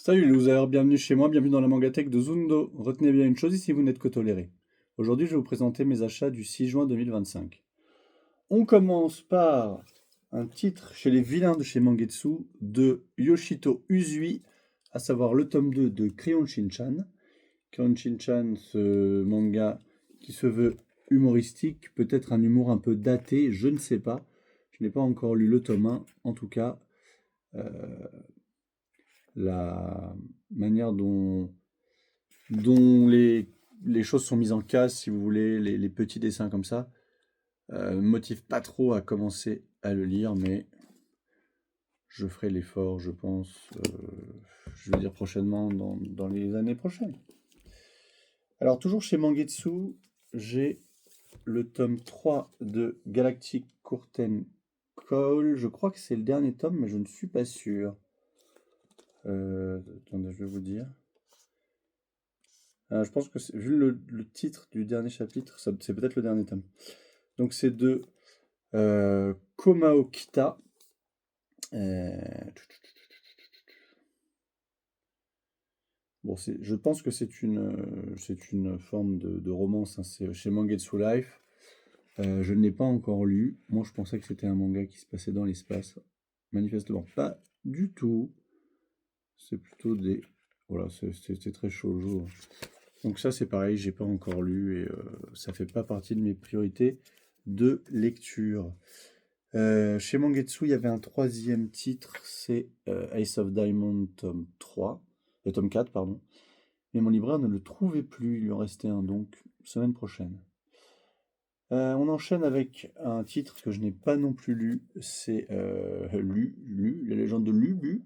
Salut les losers, bienvenue chez moi, bienvenue dans la mangatech de Zundo. Retenez bien une chose ici, vous n'êtes que tolérés. Aujourd'hui, je vais vous présenter mes achats du 6 juin 2025. On commence par un titre chez les vilains de chez Mangetsu de Yoshito Uzui, à savoir le tome 2 de Crayon Shin-chan. Crayon Shin-chan, ce manga qui se veut humoristique, peut-être un humour un peu daté, je ne sais pas. Je n'ai pas encore lu le tome 1, en tout cas. La manière dont les choses sont mises en case, si vous voulez, les petits dessins comme ça, me motive pas trop à commencer à le lire, mais je ferai l'effort, je pense, je veux dire prochainement, dans les années prochaines. Alors, toujours chez Mangetsu, j'ai le tome 3 de Galactic Curtain Call. Je crois que c'est le dernier tome, mais je ne suis pas sûr. Attendez, je vais vous dire. Je pense que vu le titre du dernier chapitre, c'est peut-être le dernier tome. Donc c'est de Komao Kita. Bon, je pense que c'est une forme de romance, hein, c'est chez Mangetsu Life. Je ne l'ai pas encore lu. Moi, je pensais que c'était un manga qui se passait dans l'espace. Manifestement, pas du tout. C'est plutôt des... Voilà, c'est très shoujo. Donc ça, c'est pareil, j'ai pas encore lu et ça fait pas partie de mes priorités de lecture. Chez Mangetsu, il y avait un troisième titre, c'est Ace of Diamond tome 3, tome 4, pardon. Mais mon libraire ne le trouvait plus, il lui en restait un, donc semaine prochaine. On enchaîne avec un titre que je n'ai pas non plus lu, c'est la légende de Lubu.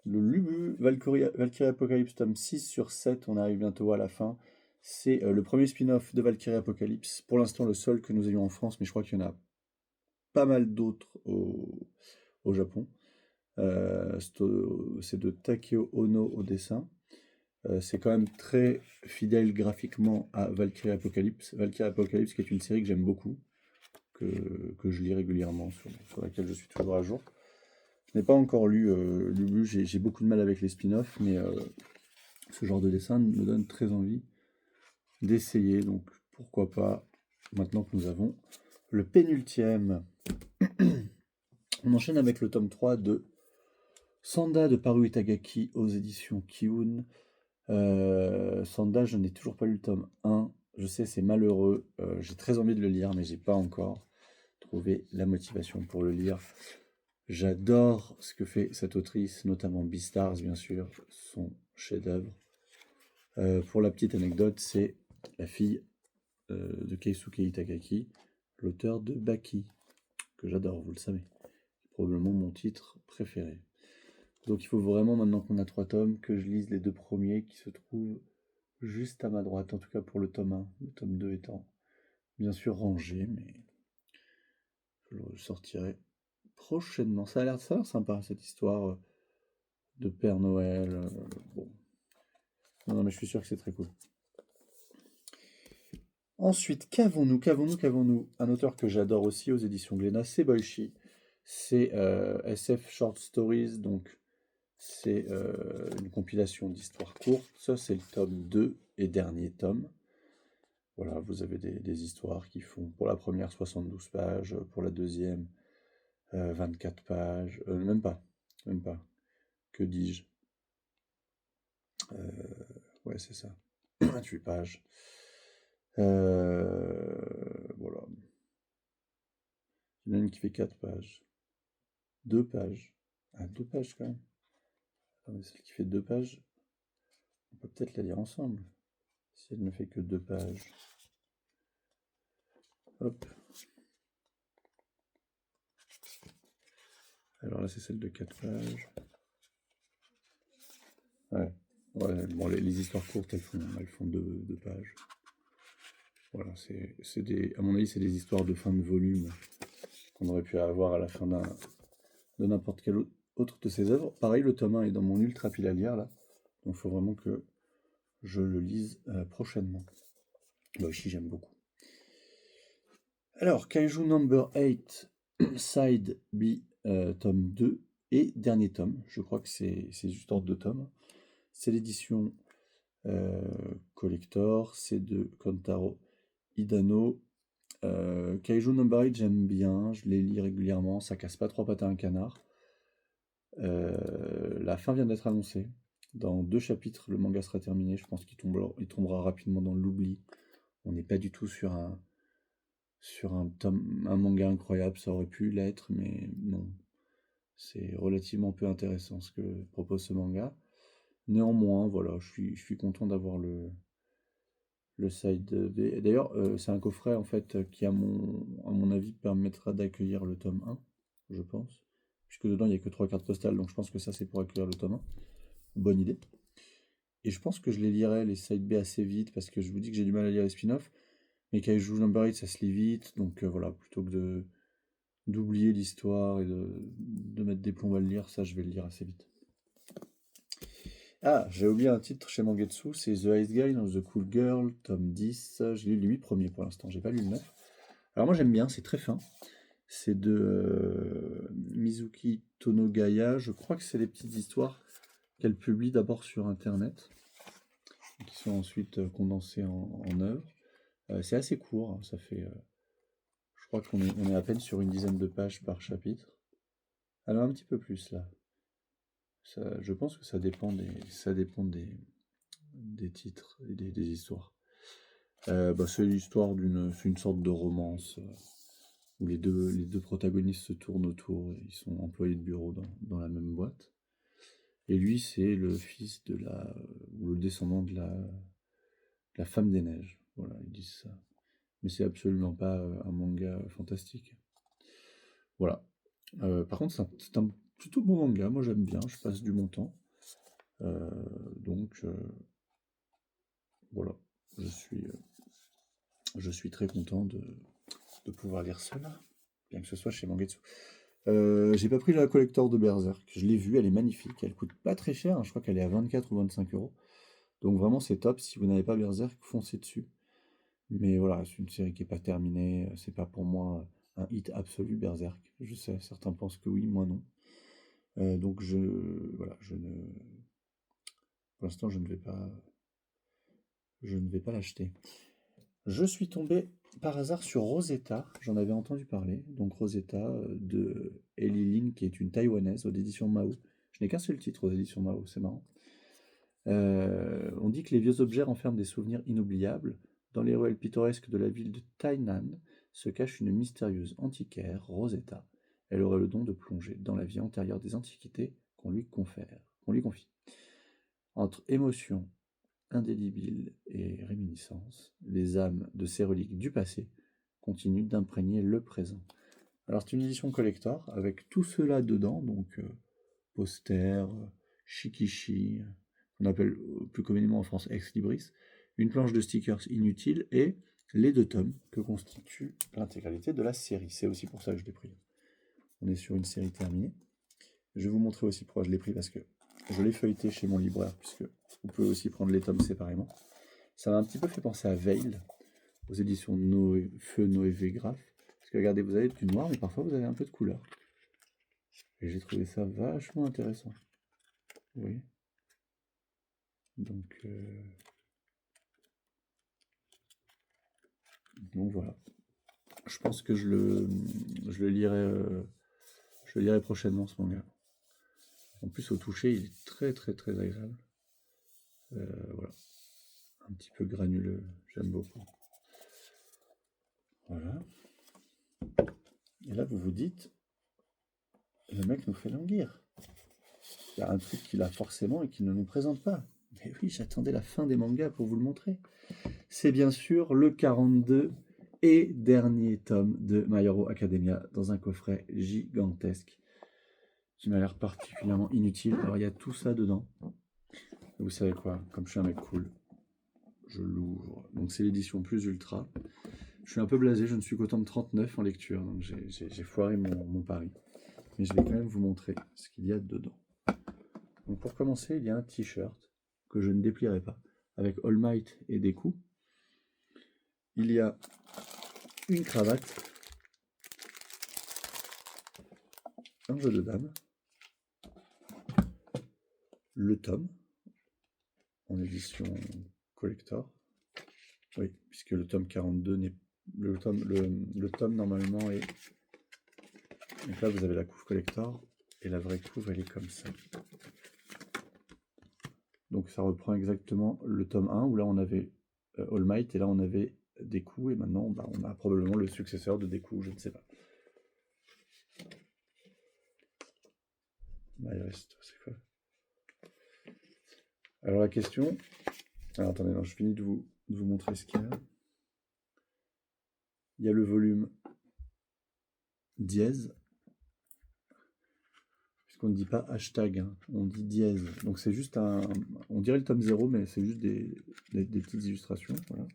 Le Lubu, Valkyrie Apocalypse tome 6 sur 7, on arrive bientôt à la fin. C'est le premier spin-off de Valkyrie Apocalypse. Pour l'instant, le seul que nous ayons en France, mais je crois qu'il y en a pas mal d'autres au Japon. C'est de Takeo Ono au dessin. C'est quand même très fidèle graphiquement à Valkyrie Apocalypse. Valkyrie Apocalypse, qui est une série que j'aime beaucoup, que je lis régulièrement, sur laquelle je suis toujours à jour. Je n'ai pas encore lu Lubu, j'ai beaucoup de mal avec les spin-offs, mais ce genre de dessin me donne très envie d'essayer, donc pourquoi pas, maintenant que nous avons le pénultième. On enchaîne avec le tome 3 de Sanda de Paru Itagaki aux éditions Kiun. Sanda, je n'ai toujours pas lu le tome 1, je sais c'est malheureux, j'ai très envie de le lire, mais j'ai pas encore trouvé la motivation pour le lire. J'adore ce que fait cette autrice, notamment Beastars, bien sûr, son chef-d'œuvre. Pour la petite anecdote, c'est la fille de Keisuke Itagaki, l'auteur de Baki, que j'adore, vous le savez. C'est probablement mon titre préféré. Donc il faut vraiment, maintenant qu'on a 3 tomes, que je lise les 2 premiers qui se trouvent juste à ma droite, en tout cas pour le tome 1, le tome 2 étant bien sûr rangé, mais je le sortirai prochainement. Ça a l'air sympa, cette histoire de Père Noël. Bon. Non, mais je suis sûr que c'est très cool. Ensuite, qu'avons-nous? Un auteur que j'adore aussi aux éditions Glénat, c'est Boichi. C'est SF Short Stories, donc c'est une compilation d'histoires courtes. Ça, c'est le tome 2 et dernier tome. Voilà, vous avez des histoires qui font pour la première 72 pages, pour la deuxième 24 pages, même pas. Que dis-je? Ouais, c'est ça. 28 pages. Voilà. Il y en a une qui fait 4 pages. 2 pages. Ah, 2 pages quand même. Ah, mais celle qui fait 2 pages, on peut peut-être la lire ensemble. Si elle ne fait que 2 pages. Hop. Alors là, c'est celle de 4 pages. Ouais. Ouais, bon, les histoires courtes, elles font 2 pages. Voilà, à mon avis, c'est des histoires de fin de volume qu'on aurait pu avoir à la fin de n'importe quelle autre de ses œuvres. Pareil, le tome 1 est dans mon ultra pile à lire, là. Donc il faut vraiment que je le lise prochainement. Moi aussi, j'aime beaucoup. Alors, Kaiju Number 8, Side B, tome 2, Et dernier tome, je crois que c'est juste en 2 tomes. C'est l'édition collector, c'est de Kentaro Hidano. Kaiju Number 8, j'aime bien, je les lis régulièrement, ça casse pas 3 pattes à un canard. La fin vient d'être annoncée. Dans 2 chapitres, le manga sera terminé. Je pense qu'il tombera rapidement dans l'oubli. On n'est pas du tout sur un manga incroyable. Ça aurait pu l'être, mais non. C'est relativement peu intéressant ce que propose ce manga. Néanmoins, voilà, je suis content d'avoir le side B. D'ailleurs, c'est un coffret en fait qui, à mon avis, permettra d'accueillir le tome 1, je pense. Puisque dedans, il n'y a que 3 cartes postales, donc je pense que ça, c'est pour accueillir le tome 1. Bonne idée. Et je pense que je les lirai, les side B, assez vite, parce que je vous dis que j'ai du mal à lire les spin-offs. Mais Kaiju Number 8, ça se lit vite, donc voilà, plutôt que d'oublier l'histoire et de mettre des plombs à le lire, ça, je vais le lire assez vite. Ah, j'ai oublié un titre chez Mangetsu, c'est The Ice Guy dans The Cool Girl, tome 10. J'ai lu les 8 premiers pour l'instant, j'ai pas lu le 9. Alors moi j'aime bien, c'est très fin. C'est de Mizuki Tonogaya. Je crois que c'est des petites histoires qu'elle publie d'abord sur internet, qui sont ensuite condensées en œuvres. C'est assez court, hein, ça fait. Je crois qu'on est à peine sur une dizaine de pages par chapitre. Alors un petit peu plus là. Je pense que ça dépend des titres et des histoires. C'est l'histoire c'est une sorte de romance où les deux protagonistes se tournent autour et ils sont employés de bureau dans la même boîte. Et lui, c'est le fils ou le descendant de la femme des neiges. Voilà, ils disent ça. Mais c'est absolument pas un manga fantastique. Voilà. Par contre, c'est un plutôt bon manga. Moi, j'aime bien. Je passe du bon temps. Donc, voilà. Je suis très content de pouvoir lire cela, bien que ce soit chez Mangetsu. J'ai pas pris la collector de Berserk. Je l'ai vue, elle est magnifique. Elle coûte pas très cher. Hein. Je crois qu'elle est à 24 ou 25 euros. Donc vraiment, c'est top. Si vous n'avez pas Berserk, foncez dessus. Mais voilà, c'est une série qui n'est pas terminée. C'est pas pour moi un hit absolu, Berserk. Je sais, certains pensent que oui, moi non. Donc voilà, pour l'instant, je ne vais pas l'acheter. Je suis tombé par hasard sur Rosetta, j'en avais entendu parler. Donc Rosetta de Ellie Lin, qui est une taïwanaise aux éditions Mao. Je n'ai qu'un seul titre aux éditions Mao, c'est marrant. On dit que les vieux objets renferment des souvenirs inoubliables. Dans les ruelles pittoresques de la ville de Tainan se cache une mystérieuse antiquaire, Rosetta. Elle aurait le don de plonger dans la vie antérieure des antiquités qu'on lui confie. Entre émotion indélébile et réminiscence, les âmes de ces reliques du passé continuent d'imprégner le présent. Alors c'est une édition collector avec tout cela dedans, donc posters, shikishi, qu'on appelle plus communément en France ex libris, une planche de stickers inutiles et les 2 tomes que constitue l'intégralité de la série. C'est aussi pour ça que je l'ai pris. On est sur une série terminée. Je vais vous montrer aussi pourquoi je l'ai pris, parce que je l'ai feuilleté chez mon libraire, puisque vous pouvez aussi prendre les tomes séparément. Ça m'a un petit peu fait penser à Veil, aux éditions Feu Noé Graph. Parce que regardez, vous avez du noir, mais parfois vous avez un peu de couleur. Et j'ai trouvé ça vachement intéressant. Vous voyez ? Donc voilà. Je pense que je le lirai prochainement, ce manga. En plus, au toucher, il est très très très agréable. Voilà. Un petit peu granuleux, j'aime beaucoup. Voilà. Et là, vous vous dites, le mec nous fait languir. Il y a un truc qu'il a forcément et qu'il ne nous présente pas. Mais oui, j'attendais la fin des mangas pour vous le montrer. C'est bien sûr le 42 et dernier tome de My Hero Academia dans un coffret gigantesque qui m'a l'air particulièrement inutile. Alors il y a tout ça dedans. Vous savez quoi, comme je suis un mec cool, je l'ouvre. Donc c'est l'édition plus ultra. Je suis un peu blasé, je ne suis qu'au tome 39 en lecture, donc j'ai foiré mon pari. Mais je vais quand même vous montrer ce qu'il y a dedans. Donc pour commencer, il y a un t-shirt que je ne déplierai pas, avec All Might et des coups. Il y a une cravate, un jeu de dames, le tome en édition collector. Oui, puisque le tome 42 n'est le tome normalement est. Donc là vous avez la couve collector et la vraie couve elle est comme ça. Donc ça reprend exactement le tome 1 où là on avait All Might et là on avait Deku et maintenant on a probablement le successeur de Deku, je ne sais pas. Il reste, c'est quoi? Alors la question. Alors attendez, non, je finis de vous montrer ce qu'il y a. Il y a le volume dièse. Puisqu'on ne dit pas hashtag, hein, on dit dièse. Donc c'est juste un. On dirait le tome 0, mais c'est juste des petites illustrations. Voilà.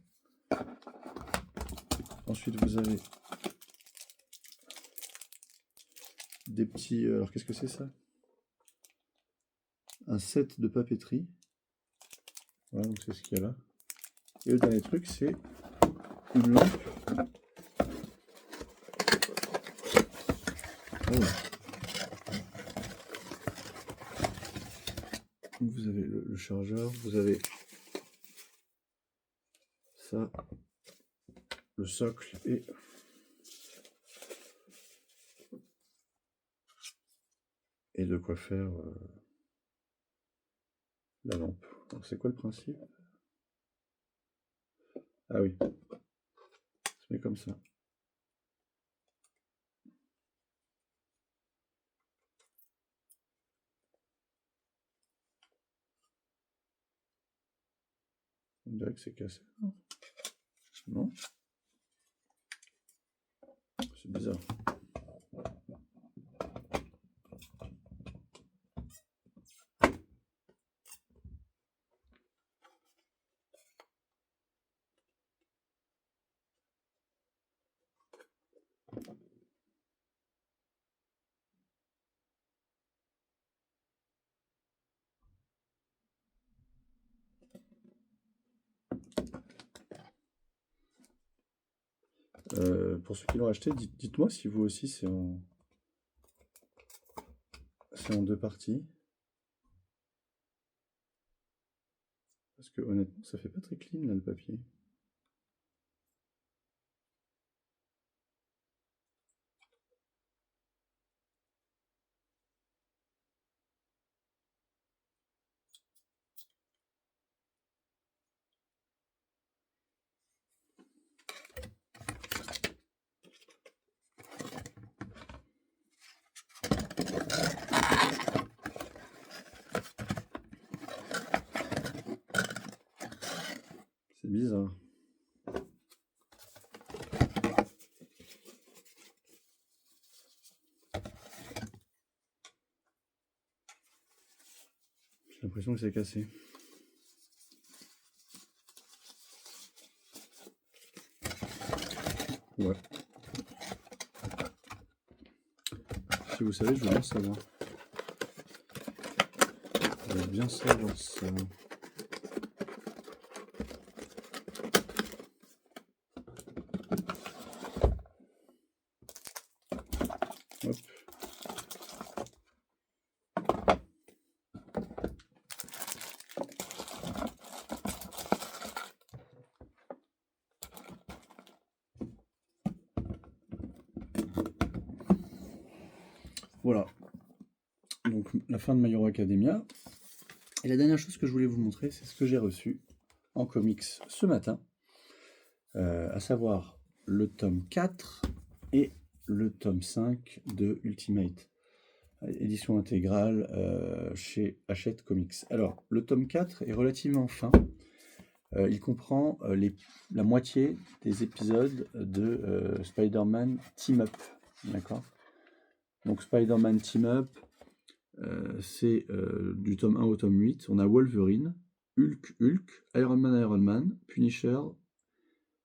Ensuite vous avez des petits. Alors qu'est-ce que c'est ça? Un set de papeterie. Voilà, donc c'est ce qu'il y a là. Et le dernier truc, c'est une lampe. Oh. Donc vous avez le chargeur, vous avez ça, le socle et de quoi faire la lampe. Alors c'est quoi le principe? Ah oui, ça se met comme ça. On dirait que c'est cassé. Non? C'est bizarre. Pour ceux qui l'ont acheté, dites-moi si vous aussi c'est en 2 parties. Parce que honnêtement, ça fait pas très clean là le papier. C'est bizarre. J'ai l'impression que c'est cassé. Ouais. Si vous savez, je veux bien savoir. Je veux bien savoir ça. Hop. Voilà. Donc la fin de My Hero Academia. Et la dernière chose que je voulais vous montrer, c'est ce que j'ai reçu en comics ce matin. À savoir le tome 4 et le tome 5 de Ultimate. Édition intégrale chez Hachette Comics. Alors, le tome 4 est relativement fin. Il comprend la moitié des épisodes de Spider-Man Team Up. D'accord? Donc, Spider-Man Team Up, c'est du tome 1 au tome 8. On a Wolverine, Hulk, Iron Man, Punisher,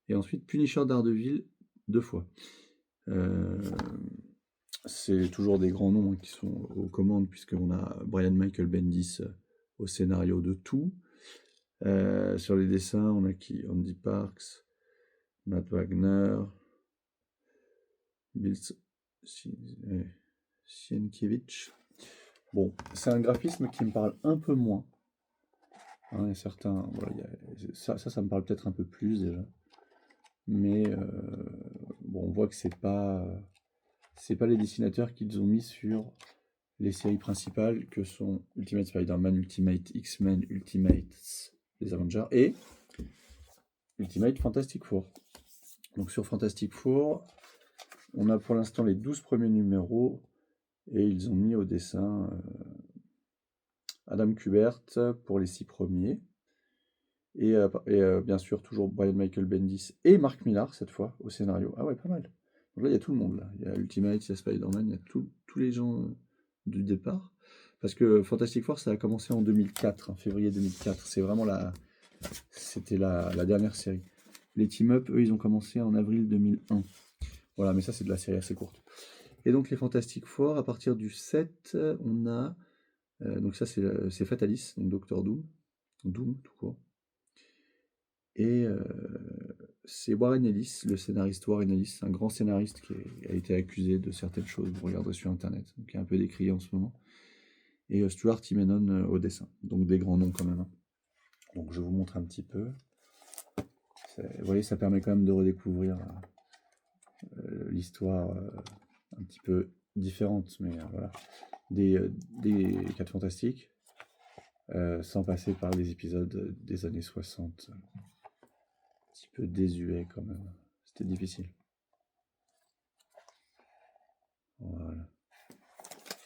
et ensuite Punisher Daredevil 2 fois. C'est toujours des grands noms qui sont aux commandes, puisqu'on a Brian Michael Bendis au scénario de tout. Sur les dessins, on a qui? Andy Parks, Matt Wagner, Bill Sienkiewicz. Bon, c'est un graphisme qui me parle un peu moins. Hein, il y a certains, voilà, ça me parle peut-être un peu plus déjà. Mais bon, on voit que c'est pas les dessinateurs qu'ils ont mis sur les séries principales que sont Ultimate Spider-Man, Ultimate X-Men, Ultimate les Avengers et Ultimate Fantastic Four. Donc sur Fantastic Four, on a pour l'instant les 12 premiers numéros et ils ont mis au dessin Adam Kubert pour les 6 premiers. Et bien sûr, toujours Brian Michael Bendis et Mark Millar cette fois au scénario. Ah ouais, pas mal. Donc là, il y a tout le monde. Là. Il y a Ultimate, il y a Spider-Man, il y a tous les gens du départ. Parce que Fantastic Four, ça a commencé en 2004, en février 2004. C'était la dernière série. Les team-up, eux, ils ont commencé en avril 2001. Voilà, mais ça, c'est de la série assez courte. Et donc, les Fantastic Four, à partir du 7, on a. Donc, ça, c'est Fatalis, donc Doctor Doom. Doom, tout court. Et c'est Warren Ellis, le scénariste Warren Ellis, un grand scénariste qui a été accusé de certaines choses, vous regarderez sur internet, qui est un peu décrié en ce moment. Et Stuart Timenon au dessin, donc des grands noms quand même. Hein. Donc je vous montre un petit peu. Vous voyez, ça permet quand même de redécouvrir l'histoire un petit peu différente, mais voilà, des 4 Fantastiques, sans passer par des épisodes des années 60. Un petit peu désuet quand même. C'était difficile. Voilà.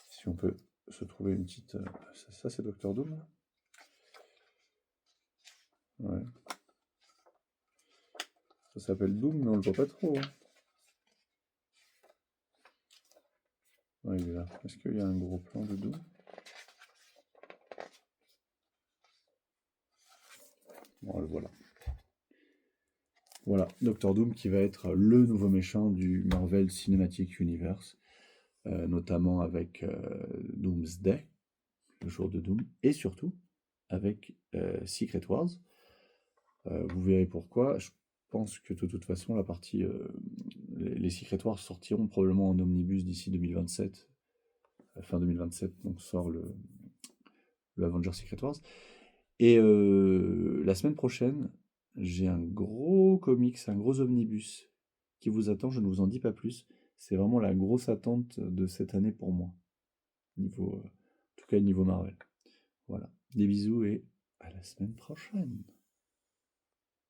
Si on peut se trouver une petite... ça c'est Doctor Doom. Ouais. Ça s'appelle Doom, mais on le voit pas trop. Hein. Ouais, il est là. Est-ce qu'il y a un gros plan de Doom? Bon, le voilà. Voilà, Doctor Doom qui va être le nouveau méchant du Marvel Cinematic Universe, notamment avec Doomsday, le jour de Doom, et surtout avec Secret Wars. Vous verrez pourquoi. Je pense que de toute façon, la partie les Secret Wars sortiront probablement en omnibus d'ici 2027. Fin 2027, donc sort le Avengers Secret Wars. Et la semaine prochaine, j'ai un gros comics, un gros omnibus qui vous attend. Je ne vous en dis pas plus. C'est vraiment la grosse attente de cette année pour moi. En tout cas, niveau Marvel. Voilà. Des bisous et à la semaine prochaine.